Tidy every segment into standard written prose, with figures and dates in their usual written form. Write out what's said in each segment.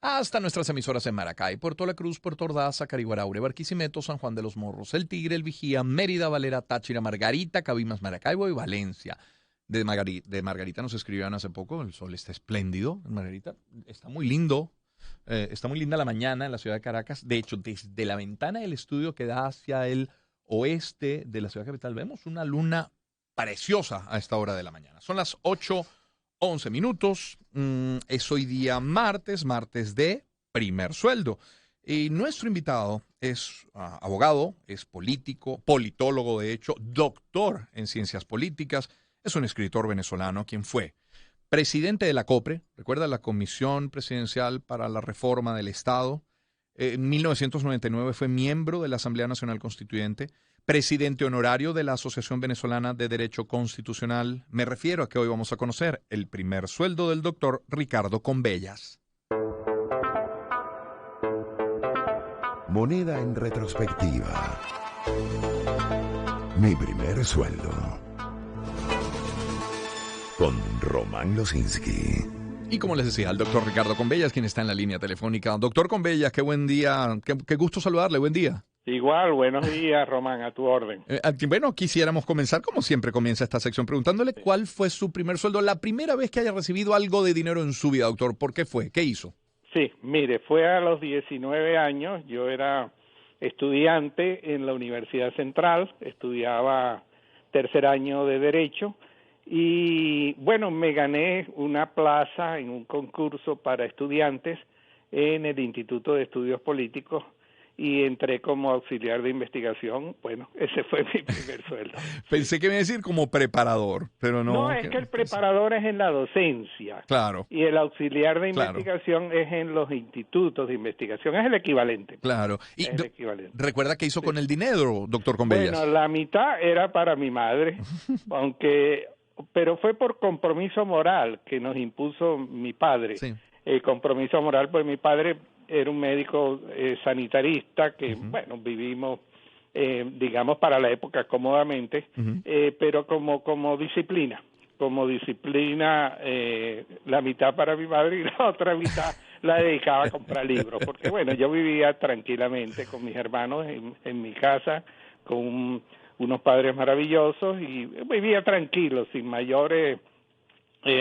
hasta nuestras emisoras en Maracay, Puerto La Cruz, Puerto Ordaz, Acariguaraure, Barquisimeto, San Juan de los Morros, El Tigre, El Vigía, Mérida, Valera, Táchira, Margarita, Cabimas, Maracaibo y Valencia. De Margarita nos escribían hace poco, el sol está espléndido en Margarita, está muy lindo, está muy linda la mañana en la ciudad de Caracas. De hecho, desde la ventana del estudio que da hacia el oeste de la ciudad capital vemos una luna preciosa a esta hora de la mañana. Son las 8:11. Es hoy día martes de primer sueldo. Y nuestro invitado es abogado, es político, politólogo de hecho, doctor en ciencias políticas, es un escritor venezolano quien fue presidente de la COPRE, recuerda la Comisión Presidencial para la Reforma del Estado. En 1999 fue miembro de la Asamblea Nacional Constituyente, presidente honorario de la Asociación Venezolana de Derecho Constitucional. Me refiero a que hoy vamos a conocer el primer sueldo del doctor Ricardo Conbellas. Moneda en retrospectiva. Mi primer sueldo. Con Román Losinski. Y como les decía, el doctor Ricardo Conbellas, quien está en la línea telefónica. Doctor Conbellas, qué buen día, qué gusto saludarle, buen día. Igual, buenos días, Román, a tu orden. Bueno, quisiéramos comenzar, como siempre comienza esta sección, preguntándole cuál fue su primer sueldo, la primera vez que haya recibido algo de dinero en su vida, doctor. ¿Por qué fue? ¿Qué hizo? Sí, mire, fue a los 19 años, yo era estudiante en la Universidad Central, estudiaba tercer año de Derecho, y bueno, me gané una plaza en un concurso para estudiantes en el Instituto de Estudios Políticos y entré como auxiliar de investigación. Bueno, ese fue mi primer sueldo. Pensé que me iba a decir como preparador, pero no. No, es que el preparador es en la docencia. Claro. Y el auxiliar de Claro. investigación es en los institutos de investigación. Es el equivalente. Claro. Y Es el equivalente. ¿recuerda qué hizo con el dinero, doctor Conbellas? Bueno, la mitad era para mi madre, pero fue por compromiso moral que nos impuso mi padre. Sí. El compromiso moral, pues mi padre era un médico sanitarista que, bueno, vivimos, digamos, para la época cómodamente, pero como disciplina. Como disciplina, la mitad para mi madre y la otra mitad la dedicaba a comprar libros, porque, bueno, yo vivía tranquilamente con mis hermanos en mi casa, con unos padres maravillosos y vivía tranquilo, sin mayores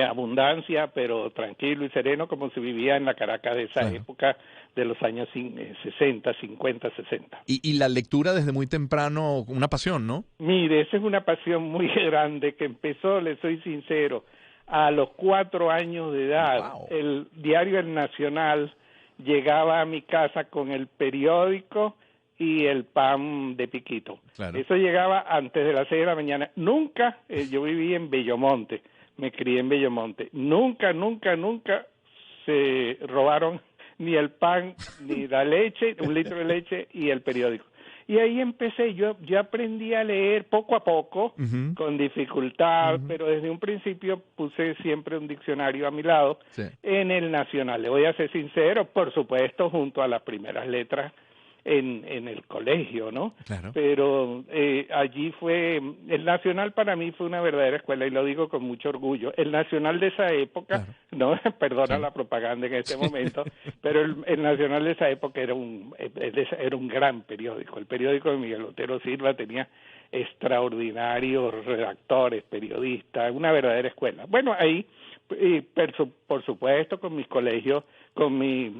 abundancia, pero tranquilo y sereno como se vivía en la Caracas de esa época de los años 60, 50, 60. Y la lectura desde muy temprano, una pasión, ¿no? Mire, esa es una pasión muy grande que empezó, le soy sincero, a los 4 años de edad. Wow. El diario El Nacional llegaba a mi casa con el periódico y el pan de piquito. Claro. Eso llegaba antes de las 6 de la mañana. Nunca, yo viví en Bellomonte, me crié en Bellomonte. Nunca se robaron ni el pan, ni la leche, un litro de leche y el periódico. Y ahí empecé, yo aprendí a leer poco a poco, con dificultad, pero desde un principio puse siempre un diccionario a mi lado en el Nacional. Le voy a ser sincero, por supuesto, junto a las primeras letras en el colegio, ¿no? Claro. Pero allí fue, el Nacional para mí fue una verdadera escuela y lo digo con mucho orgullo. El Nacional de esa época, no, perdona la propaganda en este momento, pero el Nacional de esa época era un gran periódico. El periódico de Miguel Otero Silva tenía extraordinarios redactores, periodistas, una verdadera escuela. Bueno, ahí, por supuesto, con mis colegios, con mis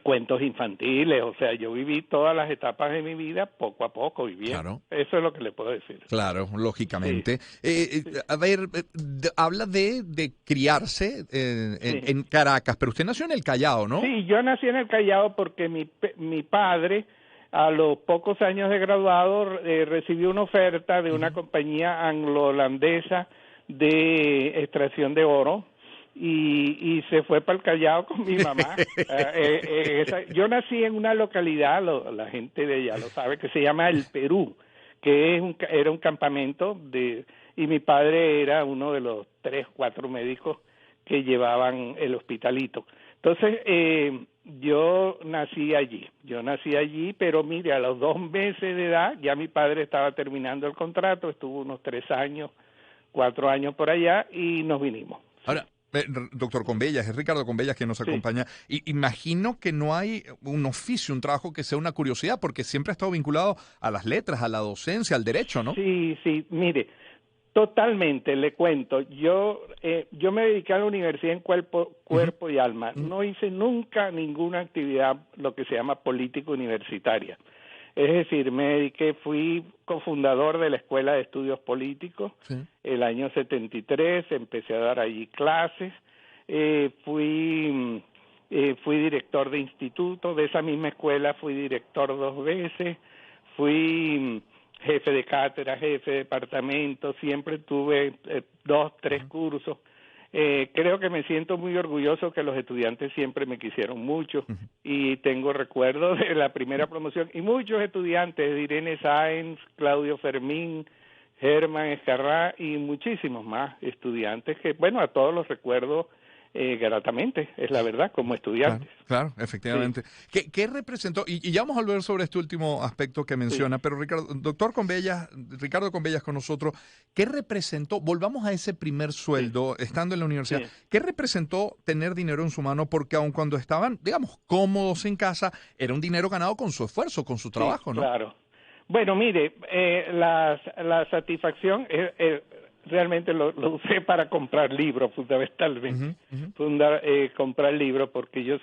cuentos infantiles, o sea, yo viví todas las etapas de mi vida poco a poco, viviendo. Claro. Eso es lo que le puedo decir. Claro, lógicamente. A ver, habla de criarse en Caracas, pero usted nació en el Callao, ¿no? Sí, yo nací en el Callao porque mi padre, a los pocos años de graduado, recibió una oferta de una compañía anglo-holandesa de extracción de oro, y se fue para el Callao con mi mamá. Yo nací en una localidad, la gente de allá lo sabe, que se llama El Perú, que era un campamento y mi padre era uno de los 3, 4 médicos que llevaban el hospitalito. Entonces, yo nací allí, pero mire, a los 2 meses de edad, ya mi padre estaba terminando el contrato, estuvo unos 3 años, 4 años por allá, y nos vinimos. Ahora, doctor Convellas, es Ricardo Convellas quien nos acompaña. Y imagino que no hay un oficio, un trabajo que sea una curiosidad, porque siempre ha estado vinculado a las letras, a la docencia, al derecho, ¿no? Sí, mire, totalmente, le cuento. Yo me dediqué a la universidad en cuerpo y alma. No hice nunca ninguna actividad, lo que se llama política universitaria. Es decir, fui cofundador de la Escuela de Estudios Políticos el año 73, empecé a dar allí clases, fui director de instituto, de esa misma escuela fui director 2 veces, fui jefe de cátedra, jefe de departamento, siempre tuve 2, 3 cursos. Creo que me siento muy orgulloso que los estudiantes siempre me quisieron mucho y tengo recuerdos de la primera promoción y muchos estudiantes, Irene Sáenz, Claudio Fermín, Germán Escarrá y muchísimos más estudiantes que, bueno, a todos los recuerdo gratamente, es la verdad, como estudiantes. Claro, efectivamente. Sí. ¿Qué representó? Y ya vamos a volver sobre este último aspecto que menciona, pero Ricardo Convellas con nosotros, ¿qué representó? Volvamos a ese primer sueldo, estando en la universidad. ¿Qué representó tener dinero en su mano? Porque aun cuando estaban, digamos, cómodos en casa, era un dinero ganado con su esfuerzo, con su trabajo, ¿no? Claro. Bueno, mire, la satisfacción realmente lo usé para comprar libros, fundamentalmente. Comprar libros, porque yo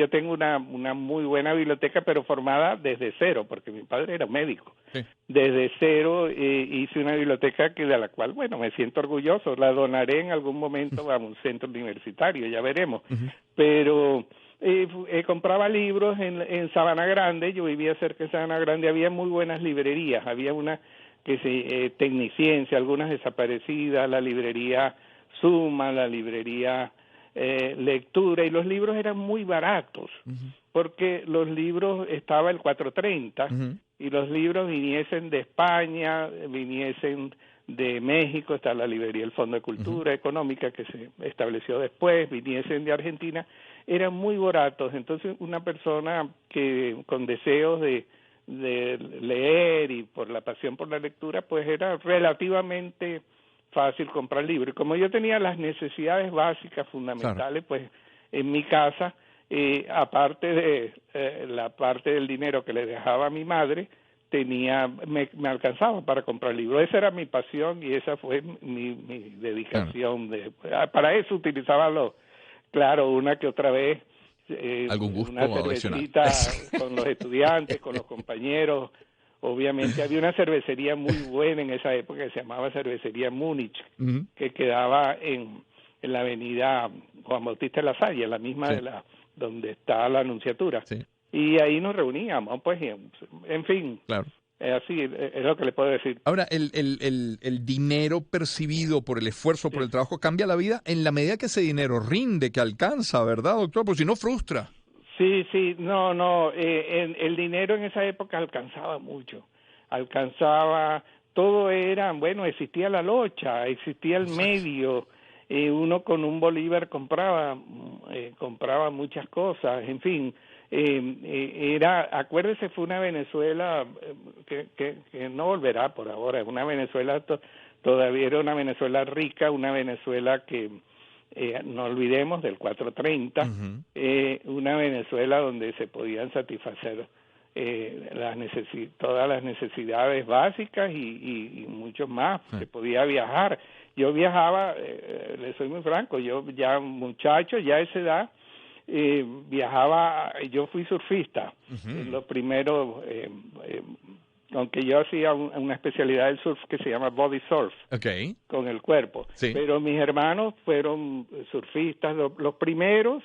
tengo una muy buena biblioteca, pero formada desde cero, porque mi padre era médico. Sí. Desde cero hice una biblioteca de la cual, bueno, me siento orgulloso. La donaré en algún momento a un centro universitario, ya veremos. Pero compraba libros en Sabana Grande, yo vivía cerca de Sabana Grande, había muy buenas librerías, había una Tecniciencia, algunas desaparecidas, la librería Suma, la librería Lectura, y los libros eran muy baratos, porque los libros estaba el 430, y los libros viniesen de España, viniesen de México, está la librería del Fondo de Cultura Económica, que se estableció después, viniesen de Argentina, eran muy baratos. Entonces una persona que con deseos de leer y por la pasión por la lectura, pues era relativamente fácil comprar libros. Y como yo tenía las necesidades básicas fundamentales, pues en mi casa, aparte de la parte del dinero que le dejaba a mi madre, me alcanzaba para comprar libros. Esa era mi pasión y esa fue mi dedicación. Para eso utilizaba una que otra vez, algún gusto una cervecita con los estudiantes, con los compañeros. Obviamente había una cervecería muy buena en esa época que se llamaba Cervecería Múnich, que quedaba en la avenida Juan Bautista de la Salle, la misma de donde está la Anunciatura. Y ahí nos reuníamos, pues, en fin. Claro. Así es lo que le puedo decir. Ahora, el dinero percibido por el esfuerzo, por el trabajo, cambia la vida en la medida que ese dinero rinde, que alcanza, ¿verdad, doctor? Pues si no, frustra. Sí, el dinero en esa época alcanzaba mucho. Todo era, bueno, existía la locha, existía el medio, uno con un bolívar compraba muchas cosas, en fin. Acuérdese, fue una Venezuela que no volverá por ahora, una Venezuela todavía era una Venezuela rica, una Venezuela que no olvidemos del 430, una Venezuela donde se podían satisfacer todas las necesidades básicas y mucho más, se podía viajar. Yo viajaba, le soy muy franco, yo ya muchacho, ya a esa edad, viajaba, yo fui surfista, los primeros, aunque yo hacía una especialidad del surf que se llama body surf, con el cuerpo, pero mis hermanos fueron surfistas, los primeros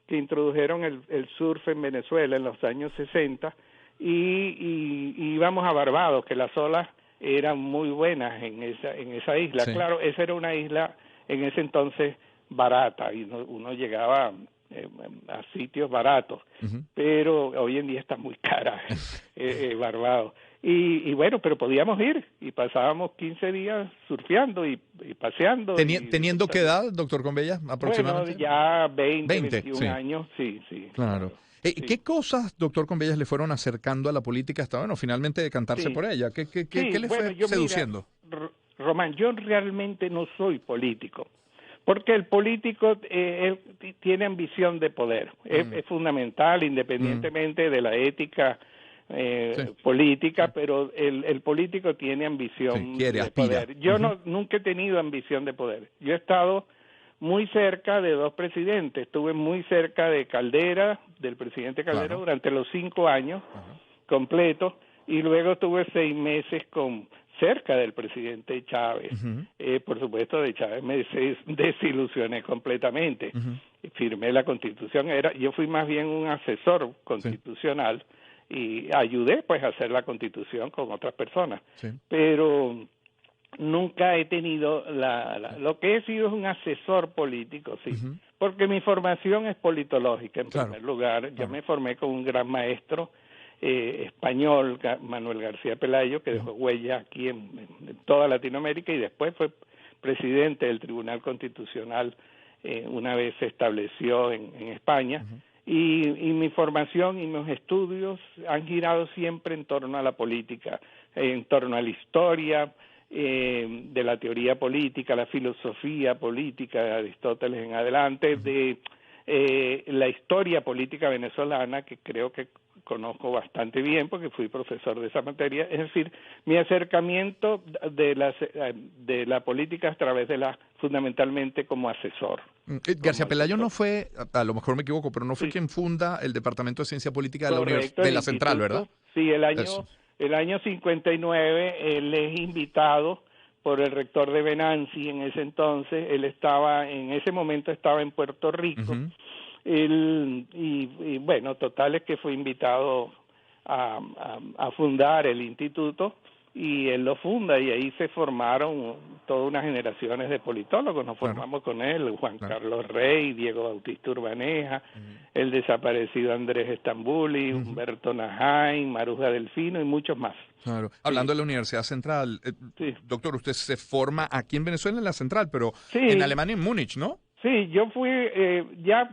que introdujeron el surf en Venezuela en los años 60, y íbamos a Barbados, que las olas eran muy buenas en esa isla. Claro, esa era una isla en ese entonces barata, y uno llegaba a sitios baratos, pero hoy en día está muy cara Barbados. Y bueno, pero podíamos ir y pasábamos 15 días surfeando y paseando. ¿Teniendo qué edad, doctor Convellas, aproximadamente? Bueno, ya 21 años, sí. Claro. ¿Qué cosas, doctor Convellas, le fueron acercando a la política hasta, finalmente decantarse por ella? ¿Qué le fue seduciendo? Román, yo realmente no soy político. Porque el político él tiene ambición de poder, es fundamental independientemente de la ética política, pero el político tiene ambición quiere, de aspira. poder. Yo nunca he tenido ambición de poder. Yo he estado muy cerca de dos presidentes. Estuve muy cerca de Caldera, del presidente Caldera, durante los 5 años completos, y luego estuve 6 meses cerca del presidente Chávez. Por supuesto, de Chávez me desilusioné completamente. Firmé la Constitución. Yo fui más bien un asesor constitucional y ayudé pues a hacer la Constitución con otras personas. Pero nunca he tenido lo que he sido es un asesor político, porque mi formación es politológica en primer lugar. Yo me formé con un gran maestro español, Manuel García Pelayo, que dejó huella aquí en toda Latinoamérica, y después fue presidente del Tribunal Constitucional una vez se estableció en España. Y mi formación y mis estudios han girado siempre en torno a la política, en torno a la historia de la teoría política, la filosofía política de Aristóteles en adelante, de la historia política venezolana, que creo que conozco bastante bien porque fui profesor de esa materia. Es decir, mi acercamiento de la política a través de fundamentalmente como asesor. García Pelayo no fue, a lo mejor me equivoco, pero no fue quien funda el Departamento de Ciencia Política de la Central, ¿verdad? Sí, el año 59 él es invitado por el rector de Venanci en ese entonces. Él en ese momento estaba en Puerto Rico. Y bueno, total es que fue invitado a fundar el instituto, y él lo funda, y ahí se formaron todas unas generaciones de politólogos. Nos formamos con él, Juan Carlos Rey, Diego Bautista Urbaneja, el desaparecido Andrés Estambuli, Humberto Najain, Maruja Delfino y muchos más. Claro. Hablando de la Universidad Central, doctor, usted se forma aquí en Venezuela en la Central, pero en Alemania, en Múnich, ¿no? Sí, yo fui ya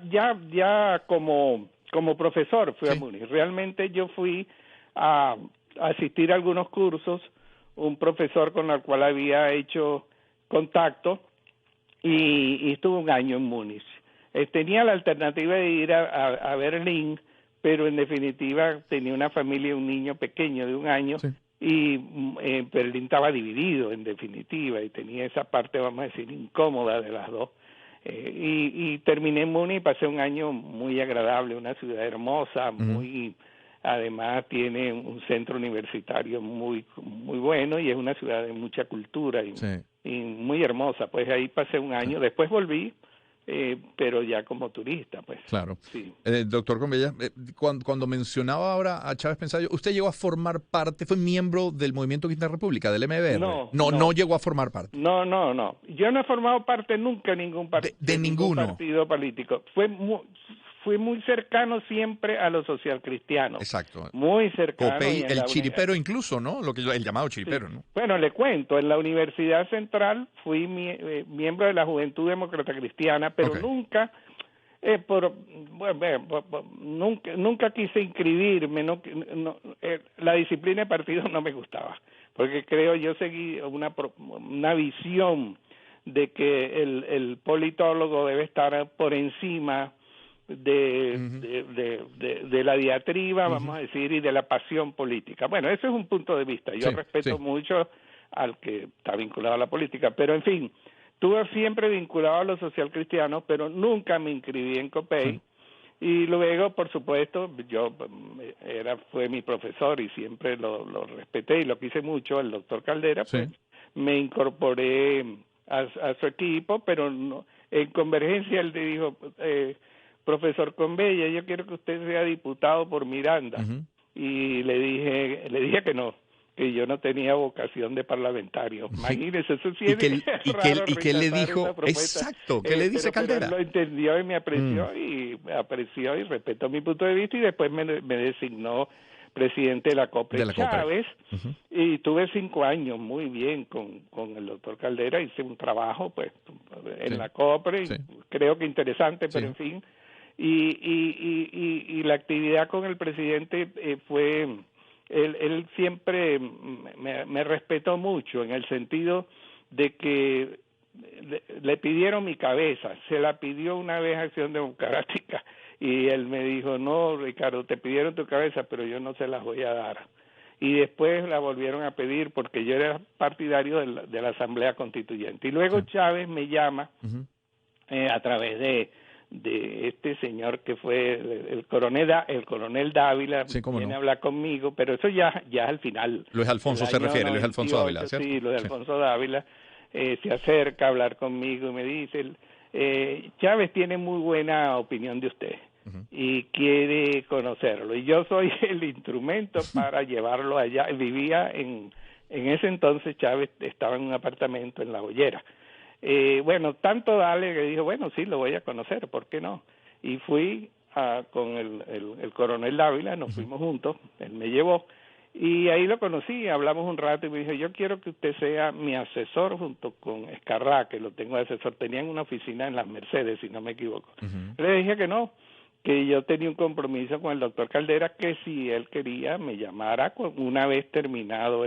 como profesor fui a Múnich. Realmente yo fui a asistir a algunos cursos, un profesor con el cual había hecho contacto, y estuve 1 año en Múnich. Tenía la alternativa de ir a Berlín, pero en definitiva tenía una familia y un niño pequeño de 1 año, y Berlín estaba dividido en definitiva, y tenía esa parte, vamos a decir, incómoda de las dos. Y terminé en Múnich y pasé 1 año muy agradable, una ciudad hermosa, además tiene un centro universitario muy bueno, y es una ciudad de mucha cultura y muy hermosa. Pues ahí pasé 1 año, después volví, pero ya como turista, pues. Claro. Doctor Convella, cuando mencionaba ahora a Chávez Pensayo, ¿usted llegó a formar parte, fue miembro del Movimiento Quinta República, del MBR? No llegó a formar parte. No. Yo no he formado parte nunca de ningún partido. De ninguno. Partido político. Fui muy cercano siempre a los socialcristianos. Exacto. Muy cercano. Copey, el chiripero incluso, ¿no? El llamado chiripero, ¿no? Bueno, le cuento, en la Universidad Central fui miembro de la Juventud Demócrata Cristiana, pero nunca nunca quise inscribirme, la disciplina de partido no me gustaba, porque yo seguí una visión de que el politólogo debe estar por encima de la diatriba, vamos a decir, y de la pasión política. Bueno, ese es un punto de vista. Yo respeto mucho al que está vinculado a la política, pero en fin, estuve siempre vinculado a los socialcristianos, pero nunca me inscribí en Copey. Y luego, por supuesto, fue mi profesor y siempre lo respeté y lo quise mucho, el doctor Caldera, pues me incorporé a su equipo, pero en Convergencia él le dijo, profesor Convella, yo quiero que usted sea diputado por Miranda. Y le dije que no, que yo no tenía vocación de parlamentario. Imagínese, eso sí es raro. ¿Y qué le dijo? Exacto, ¿qué le dice Caldera? Pero él lo entendió y me apreció, y respetó mi punto de vista, y después me designó presidente de la COPRE Chávez, y tuve 5 años muy bien con el doctor Caldera. Hice un trabajo pues en la COPRE, creo que interesante, pero en fin, y la actividad con el presidente fue, él siempre me respetó mucho, en el sentido de que le pidieron mi cabeza, se la pidió una vez Acción Democrática y él me dijo, no, Ricardo, te pidieron tu cabeza, pero yo no se las voy a dar. Y después la volvieron a pedir porque yo era partidario de la Asamblea Constituyente. Y luego Chávez me llama a través de este señor que fue el coronel Dávila, viene a hablar conmigo, pero eso ya al final. Luis Alfonso se refiere, Luis Alfonso Dávila, ¿cierto? Sí, Luis Alfonso Dávila se acerca a hablar conmigo y me dice, Chávez tiene muy buena opinión de usted y quiere conocerlo, y yo soy el instrumento para llevarlo allá. Vivía en ese entonces, Chávez estaba en un apartamento en La Bollera. Bueno, tanto dale que dijo, bueno, sí, lo voy a conocer, ¿por qué no? Y fui con el coronel Dávila, nos fuimos juntos, él me llevó, y ahí lo conocí, hablamos un rato y me dijo, yo quiero que usted sea mi asesor junto con Escarrá, que lo tengo de asesor. Tenían una oficina en las Mercedes, si no me equivoco. Le dije que no, que yo tenía un compromiso con el doctor Caldera, que si él quería me llamara una vez terminado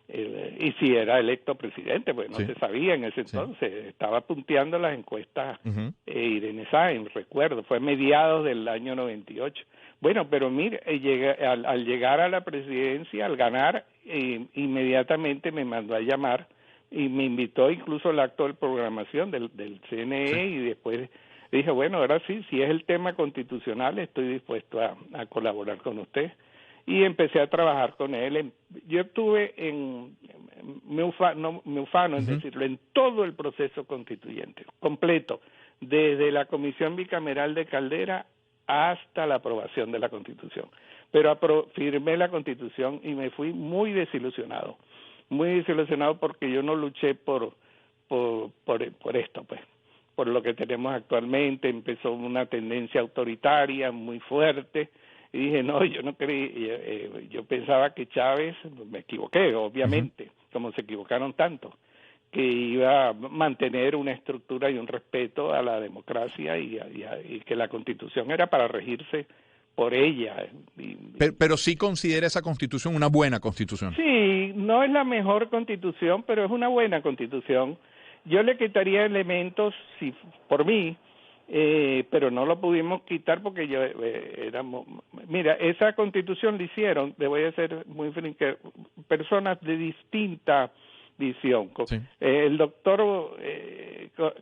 y si era electo presidente, pues no se sabía en ese entonces, estaba punteando las encuestas Irene Sáenz, recuerdo, fue mediados del año 98. Bueno, pero mire, al llegar a la presidencia, al ganar, inmediatamente me mandó a llamar y me invitó incluso al acto de programación del CNE y después dije, bueno, ahora sí, si es el tema constitucional, estoy dispuesto a colaborar con usted. Y empecé a trabajar con él. Yo estuve me ufano en decirlo, en todo el proceso constituyente, completo, desde la Comisión Bicameral de Caldera hasta la aprobación de la Constitución. Pero firmé la Constitución y me fui muy desilusionado porque yo no luché por esto, pues, por lo que tenemos actualmente. Empezó una tendencia autoritaria muy fuerte. Y dije, no, yo no creí, yo pensaba que Chávez, me equivoqué, obviamente, como se equivocaron tanto, que iba a mantener una estructura y un respeto a la democracia y que la Constitución era para regirse por ella. Pero sí considera esa Constitución una buena Constitución. Sí, no es la mejor Constitución, pero es una buena Constitución. Yo le quitaría elementos, si por mí, pero no lo pudimos quitar porque mira, esa Constitución la hicieron, le voy a ser muy franco, personas de distinta visión. Sí. El doctor,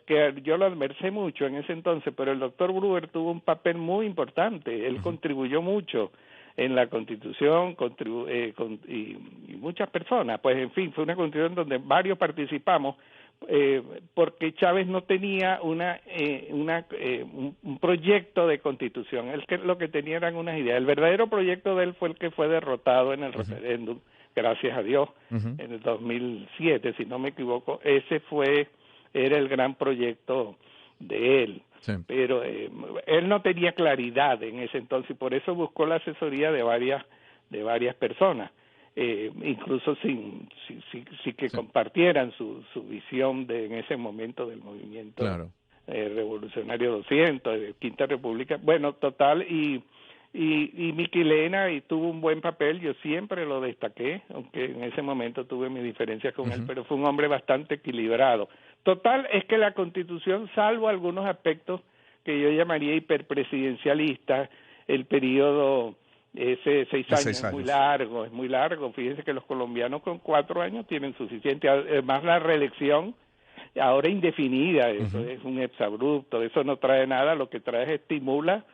que yo lo advercé mucho en ese entonces, pero el doctor Brewer tuvo un papel muy importante, él contribuyó mucho en la Constitución, y muchas personas, pues en fin, fue una Constitución donde varios participamos, porque Chávez no tenía un proyecto de Constitución, lo que tenía eran unas ideas. El verdadero proyecto de él fue el que fue derrotado en el referéndum, gracias a Dios, en el 2007, si no me equivoco. Ese era el gran proyecto de él. Sí. Pero él no tenía claridad en ese entonces y por eso buscó la asesoría de varias personas. Incluso sin que compartieran su visión en ese momento del movimiento revolucionario 200, de Quinta República. Bueno, total, y Miquilena tuvo un buen papel, yo siempre lo destaqué, aunque en ese momento tuve mis diferencias con él, pero fue un hombre bastante equilibrado. Total, es que la Constitución, salvo algunos aspectos que yo llamaría hiperpresidencialistas, el periodo... Ese 6 años es muy largo. Fíjense que los colombianos con 4 años tienen suficiente. Además, la reelección ahora indefinida, eso es un exabrupto, eso no trae nada, lo que trae es estimula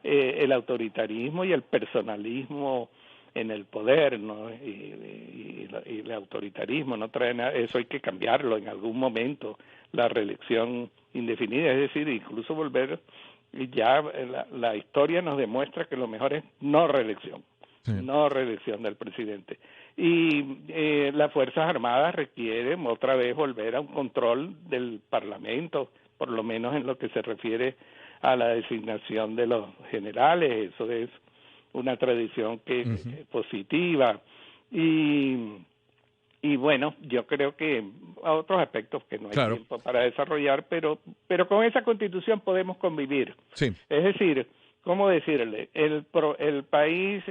el autoritarismo y el personalismo en el poder, ¿no? Y el autoritarismo no trae nada, eso hay que cambiarlo en algún momento, la reelección indefinida, es decir, incluso volver... Y ya la historia nos demuestra que lo mejor es no reelección del presidente. Y las Fuerzas Armadas requieren otra vez volver a un control del Parlamento, por lo menos en lo que se refiere a la designación de los generales. Eso es una tradición que es positiva. Y bueno, yo creo que a otros aspectos que no hay tiempo para desarrollar, pero con esa Constitución podemos convivir. Sí. Es decir, ¿cómo decirle? El país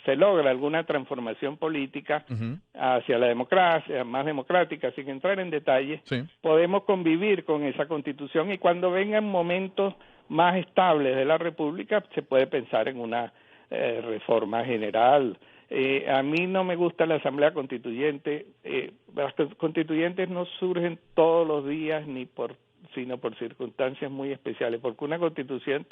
se logra alguna transformación política hacia la democracia, más democrática, sin entrar en detalle, podemos convivir con esa Constitución y cuando vengan momentos más estables de la República se puede pensar en una reforma general. A mí no me gusta la Asamblea Constituyente. Las constituyentes no surgen todos los días sino por circunstancias muy especiales, porque una constitución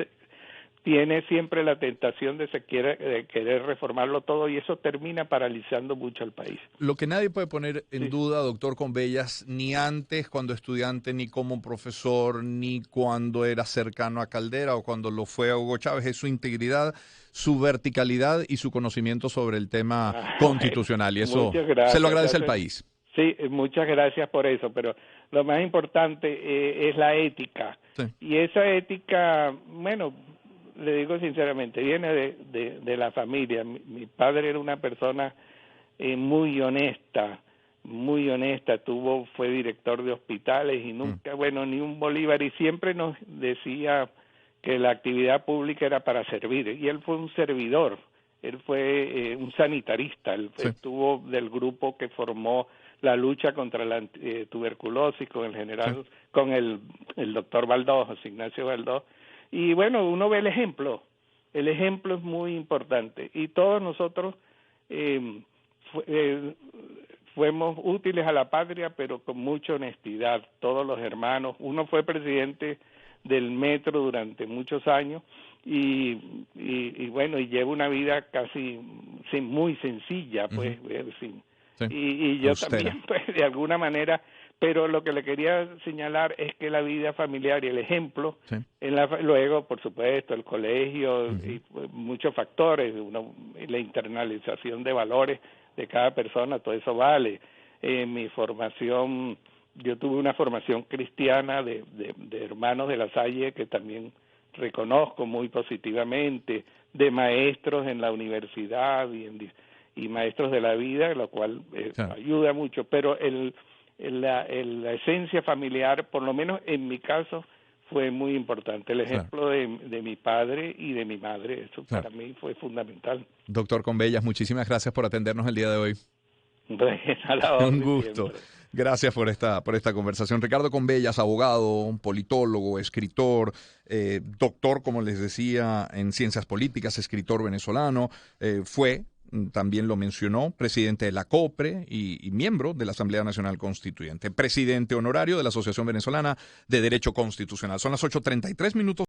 tiene siempre la tentación de querer reformarlo todo y eso termina paralizando mucho al país. Lo que nadie puede poner en duda, doctor Convellas, ni antes cuando estudiante, ni como profesor, ni cuando era cercano a Caldera o cuando lo fue a Hugo Chávez, es su integridad, su verticalidad y su conocimiento sobre el tema constitucional. Y eso se lo agradece el país. Sí, muchas gracias por eso, pero lo más importante es la ética. Y esa ética, bueno, le digo sinceramente, viene de la familia. Mi padre era una persona muy honesta, fue director de hospitales y nunca, ni un bolívar, y siempre nos decía que la actividad pública era para servir, y él fue un servidor, él fue un sanitarista, él estuvo del grupo que formó la lucha contra la tuberculosis con el general, con el doctor Valdós, José Ignacio Valdós, y bueno, uno ve el ejemplo es muy importante, y todos nosotros fuimos útiles a la patria, pero con mucha honestidad, todos los hermanos. Uno fue presidente del metro durante muchos años, y lleva una vida casi muy sencilla, pues, y yo también, pues, de alguna manera, pero lo que le quería señalar es que la vida familiar y el ejemplo, luego, por supuesto, el colegio y muchos factores, la internalización de valores de cada persona, todo eso vale. Mi formación, yo tuve una formación cristiana de hermanos de la Salle que también reconozco muy positivamente, de maestros en la universidad y maestros de la vida, lo cual ayuda mucho, pero la esencia familiar, por lo menos en mi caso, fue muy importante. El ejemplo de mi padre y de mi madre, eso para mí fue fundamental. Doctor Convellas, muchísimas gracias por atendernos el día de hoy. A la orden, un gusto. Siempre. Gracias por esta conversación. Ricardo Convellas, abogado, politólogo, escritor, doctor, como les decía, en ciencias políticas, escritor venezolano, fue, también lo mencionó, presidente de la COPRE y miembro de la Asamblea Nacional Constituyente, presidente honorario de la Asociación Venezolana de Derecho Constitucional. Son las 8:33 minutos.